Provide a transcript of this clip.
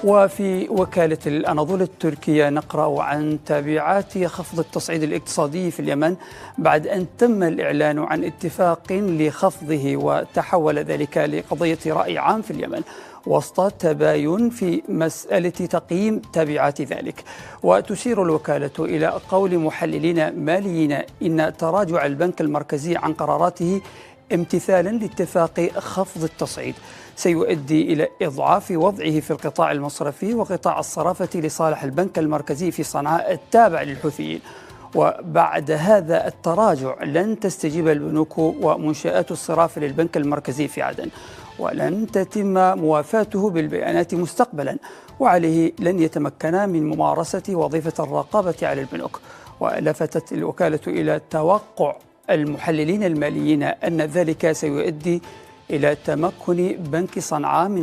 وفي وكالة الأناضول التركية نقرأ عن تبعات خفض التصعيد الاقتصادي في اليمن بعد أن تم الإعلان عن اتفاق لخفضه، وتحول ذلك لقضية رأي عام في اليمن وسط تباين في مسألة تقييم تبعات ذلك. وتشير الوكالة إلى قول محللين ماليين إن تراجع البنك المركزي عن قراراته امتثالا لاتفاق خفض التصعيد سيؤدي إلى إضعاف وضعه في القطاع المصرفي وقطاع الصرافة لصالح البنك المركزي في صنعاء التابع للحوثيين. وبعد هذا التراجع لن تستجيب البنوك ومنشآت الصرافة للبنك المركزي في عدن، ولن تتم موافاته بالبيانات مستقبلا، وعليه لن يتمكن من ممارسة وظيفة الرقابة على البنوك. ولفتت الوكالة إلى توقع المحللين الماليين أن ذلك سيؤدي إلى تمكن بنك صنعاء من